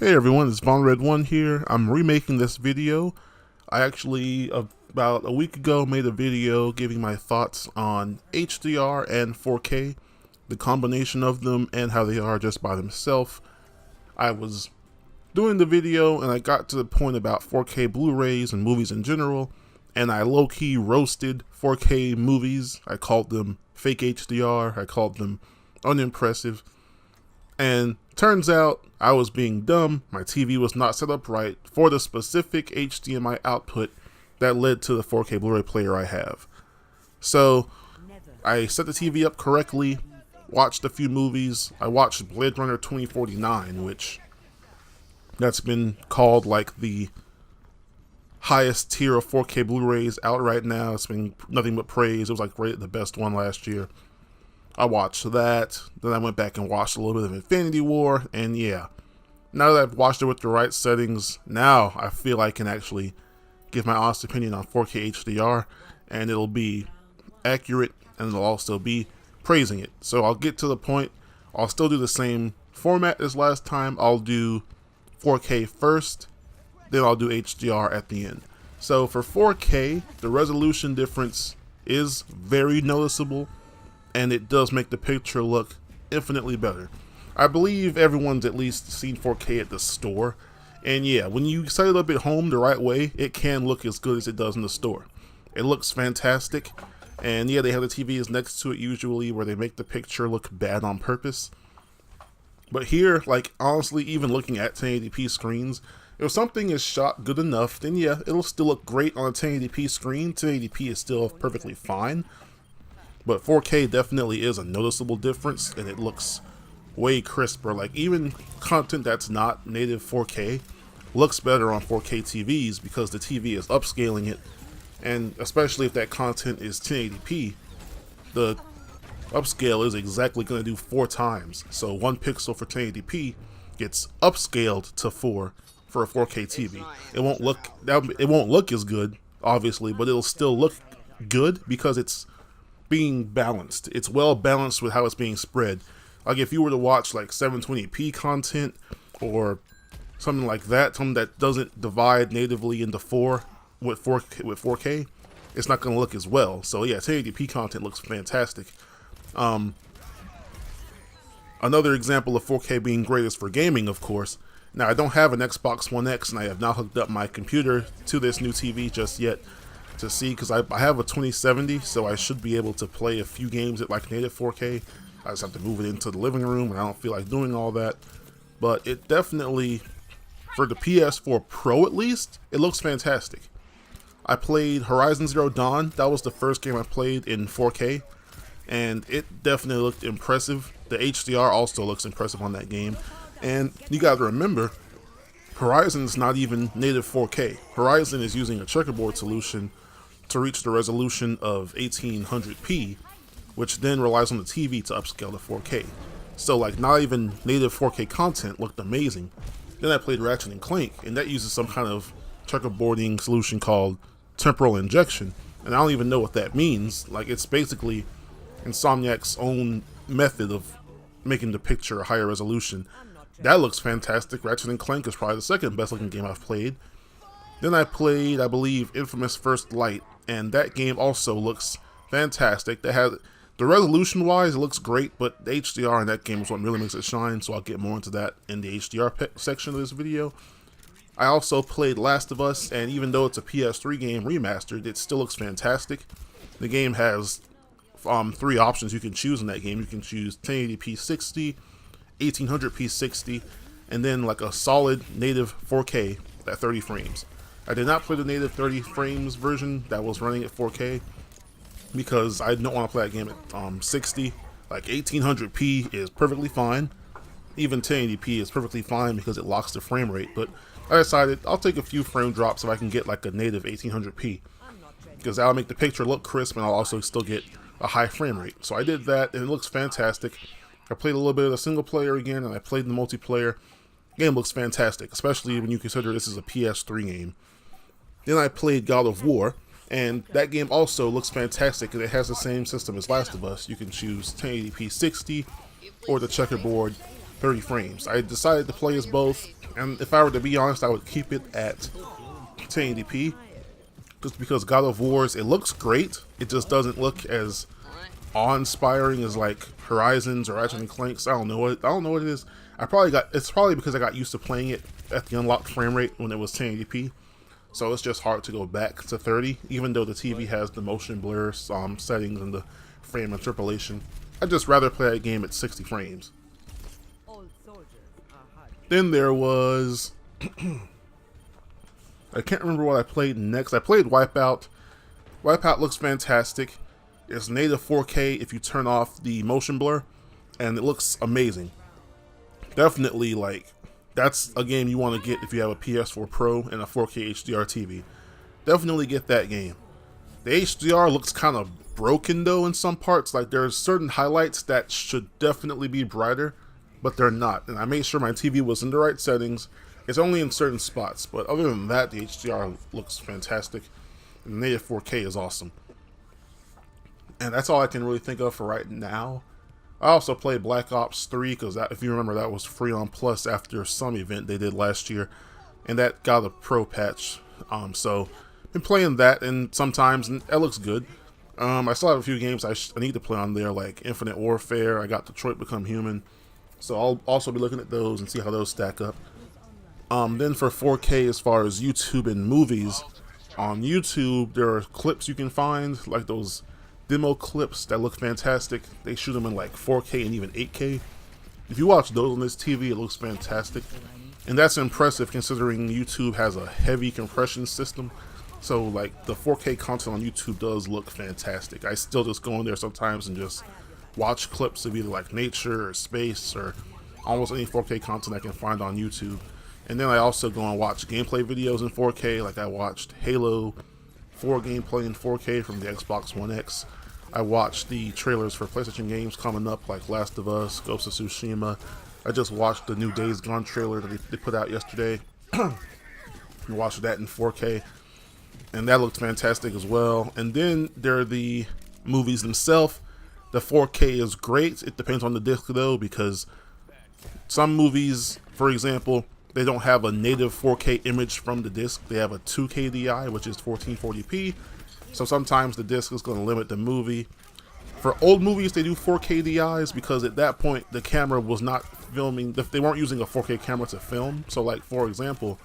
Hey everyone, it's Von Red One here. I'm remaking this video. I actually, about a week ago, made a video giving my thoughts on HDR and 4K, the combination of them, and how they are just by themselves. I was doing the video and I got to the point about 4K Blu-rays and movies in general, and I low-key roasted 4K movies. I called them fake HDR, I called them unimpressive. And turns out I was being dumb. My TV was not set up right for the specific HDMI output that led to the 4K Blu-ray player I have. So I set the TV up correctly, watched a few movies. I watched Blade Runner 2049, which that's been called like the highest tier of 4K Blu-rays out right now. It's been nothing but praise. It was like rated the best one last year. I watched that, then I went back and watched a little bit of Infinity War, and yeah, now that I've watched it with the right settings, now I feel I can actually give my honest opinion on 4K HDR, and it'll be accurate, and it'll also be praising it. So I'll get to the point. I'll still do the same format as last time. I'll do 4K first, then I'll do HDR at the end. So for 4K, the resolution difference is very noticeable, and it does make the picture look infinitely better. I believe everyone's at least seen 4K at the store, and yeah, when you set it up at home the right way, it can look as good as it does in the store. It looks fantastic, and yeah, they have the TVs next to it usually where they make the picture look bad on purpose. But here, like honestly, even looking at 1080p screens, if something is shot good enough, then yeah, it'll still look great on a 1080p screen. 1080p is still perfectly fine. But 4K definitely is a noticeable difference, and it looks way crisper. Like even content that's not native 4K looks better on 4K TVs because the TV is upscaling it, and especially if that content is 1080p, the upscale is exactly going to do 4 times. So 1 pixel for 1080p gets upscaled to 4 for a 4K TV. It won't look as good, obviously, but it'll still look good because it's being balanced. It's well balanced with how it's being spread. Like if you were to watch like 720p content or something like that, something that doesn't divide natively into 4 with 4K, it's not going to look as well. So yeah, 1080p content looks fantastic. Another example of 4K being great is for gaming, of course. Now I don't have an Xbox One X, and I have not hooked up my computer to this new TV just yet to see, because I have a 2070, so I should be able to play a few games at like native 4K. I just have to move it into the living room, and I don't feel like doing all that. But it definitely, for the PS4 Pro at least, it looks fantastic. I played Horizon Zero Dawn. That was the first game I played in 4K, and it definitely looked impressive. The HDR also looks impressive on that game. And you gotta remember, Horizon's not even native 4K. Horizon is using a checkerboard solution to reach the resolution of 1800p, which then relies on the TV to upscale to 4K. So like not even native 4K content looked amazing. Then I played Ratchet and Clank, and that uses some kind of checkerboarding solution called temporal injection, and I don't even know what that means. Like it's basically Insomniac's own method of making the picture a higher resolution. That looks fantastic. Ratchet and Clank is probably the second best looking game I've played. Then I played, I believe, Infamous First Light, and that game also looks fantastic. They had the resolution wise, it looks great, but the HDR in that game is what really makes it shine, so I'll get more into that in the HDR section of this video. I also played Last of Us, and even though it's a PS3 game remastered, it still looks fantastic. The game has 3 options you can choose in that game. You can choose 1080p 60, 1800p 60, and then like a solid native 4K at 30 frames. I did not play the native 30 frames version that was running at 4K because I don't want to play that game at 60. Like 1800p is perfectly fine. Even 1080p is perfectly fine because it locks the frame rate. But I decided I'll take a few frame drops if I can get like a native 1800p, because that'll make the picture look crisp and I'll also still get a high frame rate. So I did that, and it looks fantastic. I played a little bit of the single player again, and I played the multiplayer. Game looks fantastic, especially when you consider this is a PS3 game. Then I played God of War, and that game also looks fantastic, and it has the same system as Last of Us. You can choose 1080p 60 or the checkerboard 30 frames. I decided to play as both, and if I were to be honest, I would keep it at 1080p, just because God of War's, it looks great, it just doesn't look as awe-inspiring as like Horizons or Ratchet and Clanks. I don't know what it is. It's probably because I got used to playing it at the unlocked frame rate when it was 1080p. So it's just hard to go back to 30, even though the TV has the motion blur settings and the frame interpolation. I'd just rather play that game at 60 frames. Then there was I can't remember what I played next. I played Wipeout. Wipeout looks fantastic. It's native 4K if you turn off the motion blur, and it looks amazing. Definitely, like, that's a game you want to get if you have a PS4 Pro and a 4K HDR TV. Definitely get that game. The HDR looks kind of broken though in some parts. Like, there's certain highlights that should definitely be brighter, but they're not. And I made sure my TV was in the right settings. It's only in certain spots, but other than that, the HDR looks fantastic. And the native 4K is awesome. And that's all I can really think of for right now. I also played Black Ops 3 because if you remember, that was free on Plus after some event they did last year, and that got a pro patch. So been playing that, and sometimes and that looks good. I still have a few games I need to play on there, like Infinite Warfare. I got Detroit Become Human, so I'll also be looking at those and see how those stack up. Then for 4K, as far as YouTube and movies, on YouTube there are clips you can find, like those demo clips that look fantastic. They shoot them in like 4K and even 8K. If you watch those on this TV, it looks fantastic. And that's impressive considering YouTube has a heavy compression system. So like the 4K content on YouTube does look fantastic. I still just go in there sometimes and just watch clips of either like nature or space or almost any 4K content I can find on YouTube. And then I also go and watch gameplay videos in 4K. Like I watched Halo 4 gameplay in 4K from the Xbox One X. I watched the trailers for PlayStation games coming up, like Last of Us, Ghost of Tsushima. I just watched the new Days Gone trailer that they put out yesterday. I watched that in 4K, and that looked fantastic as well. And then there are the movies themselves. The 4K is great. It depends on the disc though, because some movies, for example, they don't have a native 4K image from the disc. They have a 2K DI, which is 1440p. So sometimes the disc is going to limit the movie. For old movies, they do 4K DIs because at that point the camera was not filming. They weren't using a 4K camera to film. So, like for example,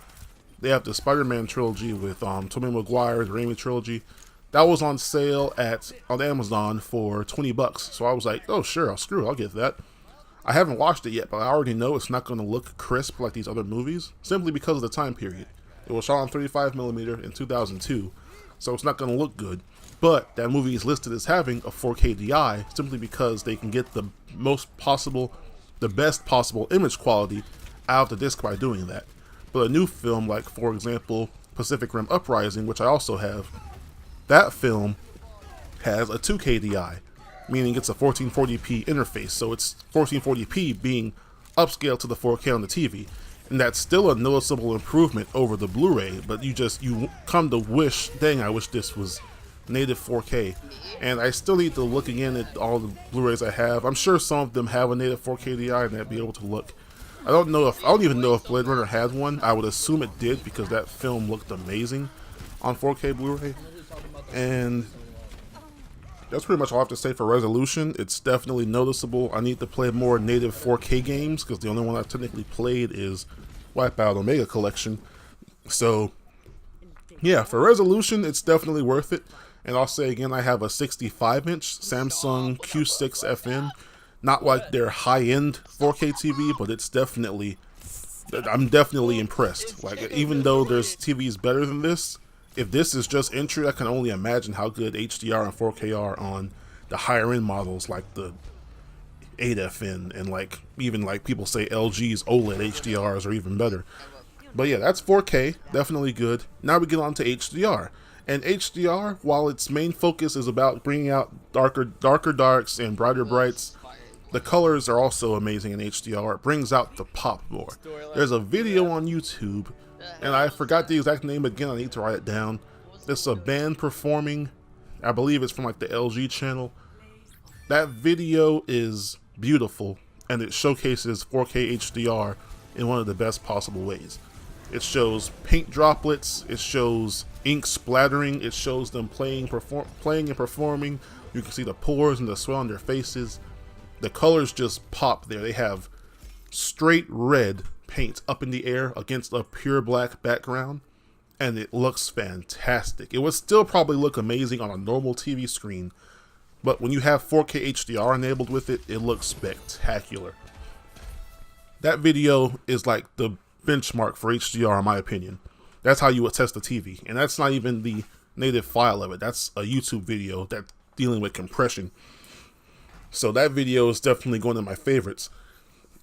they have the Spider-Man trilogy with Tobey Maguire, the Raimi trilogy. That was on sale on Amazon for $20. So I was like, oh sure, I'll get that. I haven't watched it yet, but I already know it's not going to look crisp like these other movies, simply because of the time period. It was shot on 35mm in 2002, so it's not going to look good. But that movie is listed as having a 4K DI simply because they can get the best possible image quality out of the disc by doing that. But a new film, like for example, Pacific Rim Uprising, which I also have, that film has a 2K DI. Meaning it's a 1440p interface, so it's 1440p being upscaled to the 4K on the TV, and that's still a noticeable improvement over the Blu-ray. But you come to wish, dang, I wish this was native 4K. And I still need to look again at all the Blu-rays I have. I'm sure some of them have a native 4K DI, and I'd be able to look. I don't even know if Blade Runner had one. I would assume it did because that film looked amazing on 4K Blu-ray. And that's pretty much all I have to say for resolution. It's definitely noticeable. I need to play more native 4K games because the only one I've technically played is Wipeout Omega Collection. So, yeah, for resolution, it's definitely worth it. And I'll say again, I have a 65-inch Samsung Q6 FN. Not like their high-end 4K TV, but I'm definitely impressed. Like, even though there's TVs better than this, if this is just entry, I can only imagine how good HDR and 4K are on the higher end models like the 8FN and like even like people say LG's OLED HDRs are even better. But yeah, that's 4K, definitely good. Now we get on to HDR. And HDR, while its main focus is about bringing out darker darks and brighter brights, the colors are also amazing in HDR. It brings out the pop more. There's a video on YouTube, and I forgot the exact name again, I need to write it down. It's a band performing, I believe it's from like the LG channel. That video is beautiful. and it showcases 4K HDR in one of the best possible ways. It shows paint droplets, it shows ink splattering, it shows them playing and performing. You can see the pores and the swell on their faces. The colors just pop there. They have straight red paint up in the air against a pure black background, and it looks fantastic. It would still probably look amazing on a normal TV screen, but when you have 4K HDR enabled with it, it looks spectacular. That video is like the benchmark for HDR in my opinion. That's how you would test the TV, and that's not even the native file of it. That's a YouTube video that's dealing with compression. So that video is definitely going to my favorites.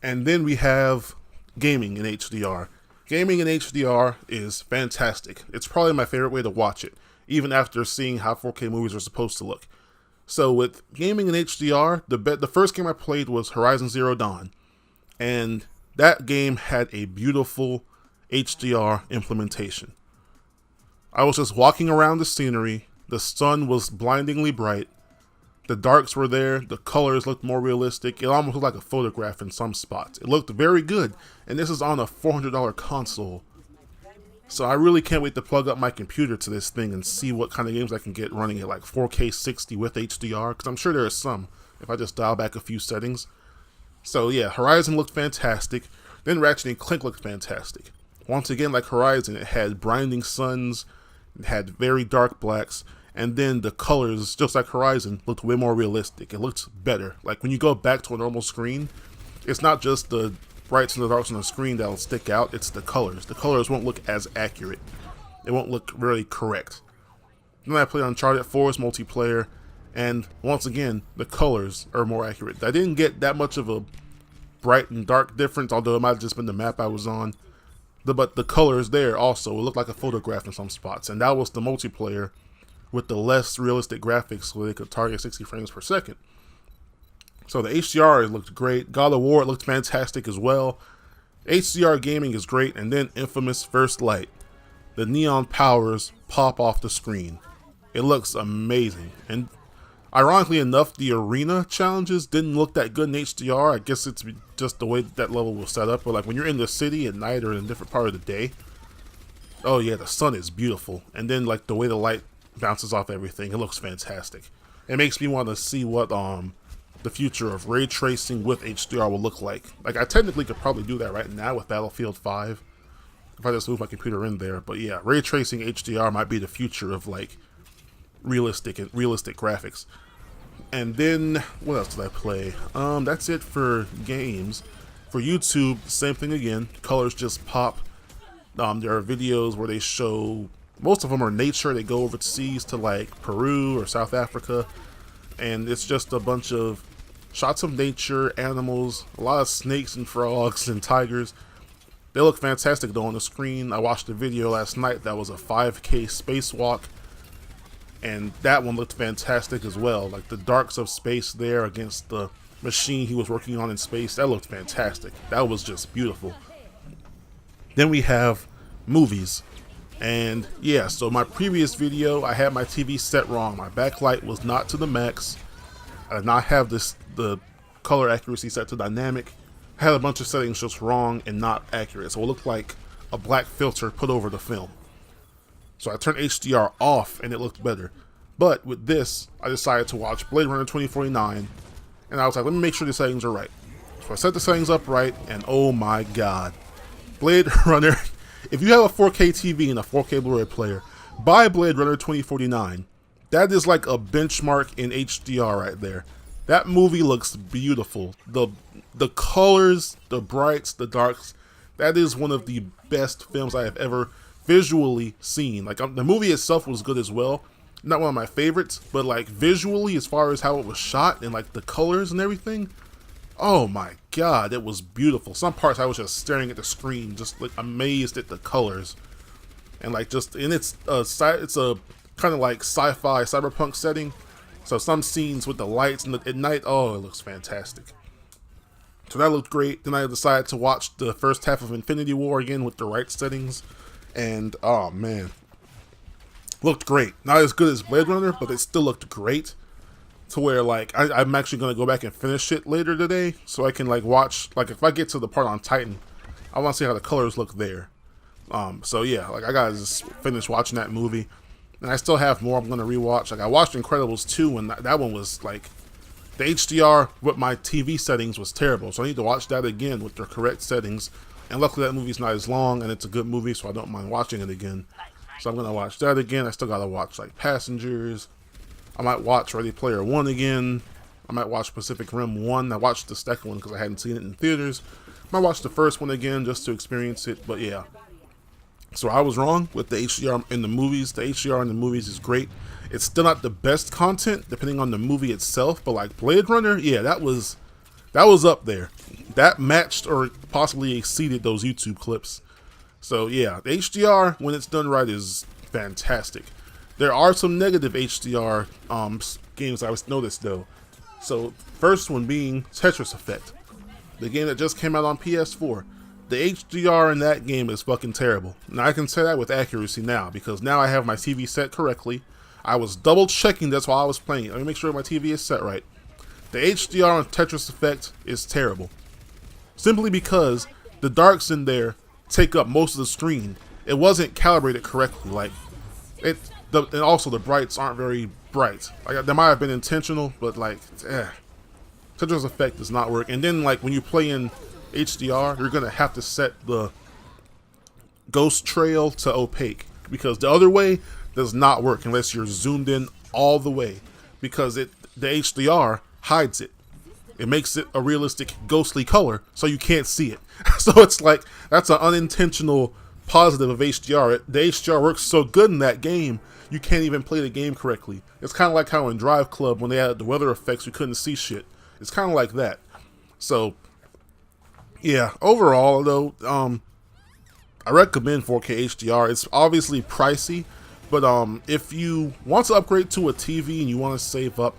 And then we have gaming in HDR. Gaming in HDR is fantastic. It's probably my favorite way to watch it, even after seeing how 4K movies are supposed to look. So with gaming in HDR, the first game I played was Horizon Zero Dawn, and that game had a beautiful HDR implementation. I was just walking around the scenery, the sun was blindingly bright, the darks were there, the colors looked more realistic, it almost looked like a photograph in some spots. It looked very good, and this is on a $400 console. So I really can't wait to plug up my computer to this thing and see what kind of games I can get running at like 4K 60 with HDR, because I'm sure there are some if I just dial back a few settings. So yeah, Horizon looked fantastic, then Ratchet & Clank looked fantastic. Once again, like Horizon, it had blinding suns, it had very dark blacks, and then the colors, just like Horizon, looked way more realistic. It looked better. Like when you go back to a normal screen, it's not just the brights and the darks on the screen that'll stick out, it's the colors. The colors won't look as accurate. It won't look really correct. Then I played Uncharted 4's multiplayer, and once again, the colors are more accurate. I didn't get that much of a bright and dark difference, although it might have just been the map I was on. But the colors there also, it looked like a photograph in some spots, and that was the multiplayer with the less realistic graphics so they could target 60 frames per second. So the HDR looked great. God of War looked fantastic as well. HDR gaming is great, and then infamous First Light. The neon powers pop off the screen. It looks amazing. And ironically enough, the arena challenges didn't look that good in HDR. I guess it's just the way that level was set up. But like when you're in the city at night or in a different part of the day, oh yeah, the sun is beautiful. And then like the way the light bounces off everything, it looks fantastic. It makes me want to see what the future of ray tracing with HDR will look like. Like I technically could probably do that right now with Battlefield 5 if I just move my computer in there. But yeah, ray tracing HDR might be the future of like realistic graphics. And then what else did I play? That's it for games. For YouTube, same thing again. Colors just pop. There are videos where they show, most of them are nature. They go overseas to like Peru or South Africa, and it's just a bunch of shots of nature, animals, a lot of snakes and frogs and tigers. They look fantastic though on the screen. I watched a video last night that was a 5K spacewalk, and that one looked fantastic as well. Like the darks of space there against the machine he was working on in space, that looked fantastic. That was just beautiful. Then we have movies. And yeah, so my previous video, I had my TV set wrong. My backlight was not to the max. I did not have the color accuracy set to dynamic. I had a bunch of settings just wrong and not accurate. So it looked like a black filter put over the film. So I turned HDR off and it looked better. But with this, I decided to watch Blade Runner 2049. And I was like, let me make sure the settings are right. So I set the settings up right, and oh my god. Blade Runner, if you have a 4K TV and a 4K Blu-ray player, buy Blade Runner 2049. That is like a benchmark in HDR right there. That movie looks beautiful. The colors, the brights, the darks, that is one of the best films I have ever visually seen. Like the movie itself was good as well. Not one of my favorites, but like visually, as far as how it was shot and like the colors and everything, oh my god, it was beautiful. Some parts I was just staring at the screen, just like amazed at the colors, and like just, and it's a kind of like sci-fi cyberpunk setting. So some scenes with the lights and at night, oh, it looks fantastic. So that looked great. Then I decided to watch the first half of Infinity War again with the right settings, and oh man, looked great. Not as good as Blade Runner, but it still looked great. to where like I'm actually gonna go back and finish it later today, so I can like watch, like if I get to the part on Titan, I want to see how the colors look there. So yeah, like I gotta just finish watching that movie, and I still have more I'm gonna rewatch. Like I watched Incredibles 2, and that one was like, the HDR with my TV settings was terrible, so I need to watch that again with the correct settings. And luckily that movie's not as long, and it's a good movie, so I don't mind watching it again. So I'm gonna watch that again. I still gotta watch like Passengers. I might watch Ready Player One again. I might watch Pacific Rim 1. I watched the second one because I hadn't seen it in theaters. I might watch the first one again just to experience it, but yeah. So I was wrong with the HDR in the movies. The HDR in the movies is great. It's still not the best content depending on the movie itself, but like Blade Runner, yeah, that was up there. That matched or possibly exceeded those YouTube clips. So yeah, the HDR when it's done right is fantastic. There are some negative HDR games I noticed though. So first one being Tetris Effect, the game that just came out on PS4. The HDR in that game is fucking terrible. Now I can say that with accuracy now because now I have my TV set correctly. I was double checking this while I was playing it. Let me make sure my TV is set right. The HDR on Tetris Effect is terrible. Simply because the darks in there take up most of the screen. It wasn't calibrated correctly. Like and also the brights aren't very bright. Like they might have been intentional, but like, Tetris Effect does not work. And then like when you play in HDR, you're gonna have to set the ghost trail to opaque because the other way does not work unless you're zoomed in all the way, because the HDR hides it. It makes it a realistic ghostly color so you can't see it. So it's like that's an unintentional positive of HDR. The HDR works so good in that game you can't even play the game correctly. It's kind of like how in Drive Club when they had the weather effects you couldn't see shit. It's kind of like that. So yeah, overall though, I recommend 4K HDR. It's obviously pricey, but if you want to upgrade to a TV and you want to save up,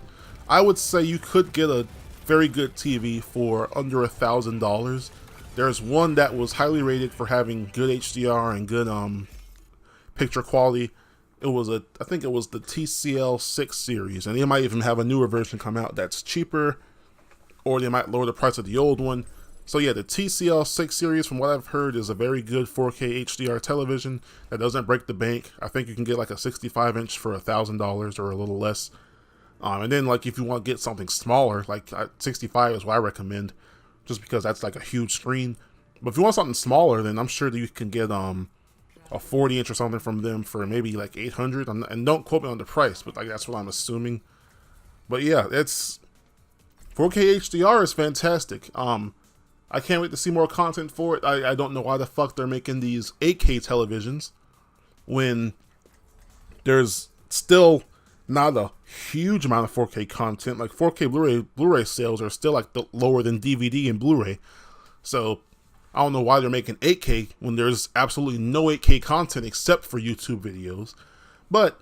I would say you could get a very good TV for under $1,000. There's one that was highly rated for having good HDR and good picture quality. I think it was the TCL 6 series, and they might even have a newer version come out that's cheaper, or they might lower the price of the old one. So yeah, the TCL 6 series, from what I've heard, is a very good 4K HDR television that doesn't break the bank. I think you can get like a 65-inch for $1,000 or a little less. And then like if you want to get something smaller, like 65 is what I recommend, just because that's like a huge screen. But if you want something smaller, then I'm sure that you can get a 40-inch or something from them for maybe like $800. And don't quote me on the price, but like that's what I'm assuming. But yeah, it's 4K HDR is fantastic. I can't wait to see more content for it. I don't know why the fuck they're making these 8K televisions when there's still not a huge amount of 4K content. Like 4K Blu-ray sales are still like lower than DVD and Blu-ray. So I don't know why they're making 8K when there's absolutely no 8K content except for YouTube videos. But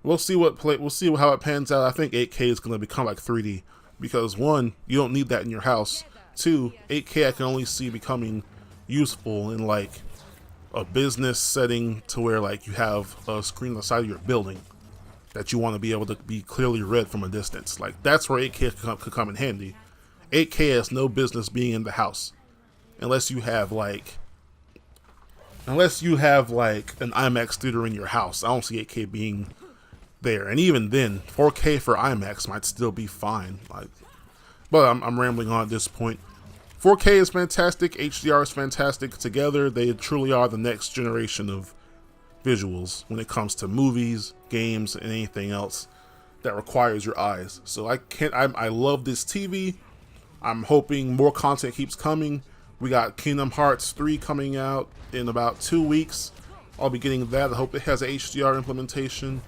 we'll see how it pans out. I think 8K is going to become like 3D because one, you don't need that in your house. Two, 8K I can only see becoming useful in like a business setting to where like you have a screen on the side of your building that you want to be able to be clearly read from a distance. Like that's where 8K could come in handy. 8K has no business being in the house unless you have like an IMAX theater in your house. I don't see 8K being there, and even then 4K for IMAX might still be fine. But I'm rambling on at this point. 4K is fantastic. HDR is fantastic. Together, they truly are the next generation of visuals when it comes to movies, games, and anything else that requires your eyes. So I love this TV. I'm hoping more content keeps coming. We got Kingdom Hearts 3 coming out in about 2 weeks. I'll be getting that. I hope it has a HDR implementation.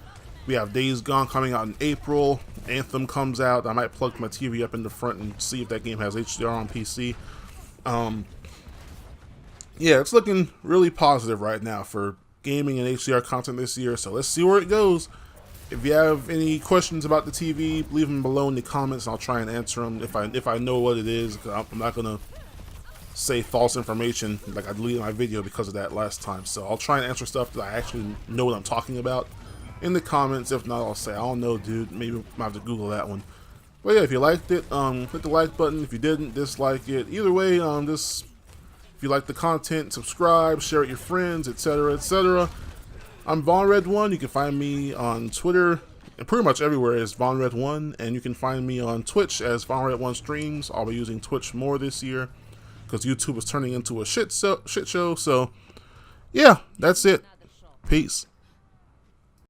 We have Days Gone coming out in April. Anthem comes out. I might plug my TV up in the front and see if that game has HDR on PC. Yeah, it's looking really positive right now for gaming and HDR content this year. So let's see where it goes. If you have any questions about the TV, leave them below in the comments and I'll try and answer them if I know what it is. I'm not going to say false information like I deleted my video because of that last time. So I'll try and answer stuff that I actually know what I'm talking about. in the comments. If not, I'll say, I don't know, dude. Maybe I have to Google that one. But yeah, if you liked it, hit the like button. If you didn't, dislike it. Either way, if you like the content, subscribe, share it with your friends, etc., etc. I'm VonRed1. You can find me on Twitter and pretty much everywhere as VonRed1, and you can find me on Twitch as VonRed1 Streams. I'll be using Twitch more this year because YouTube is turning into a shit show. So yeah, that's it. Peace.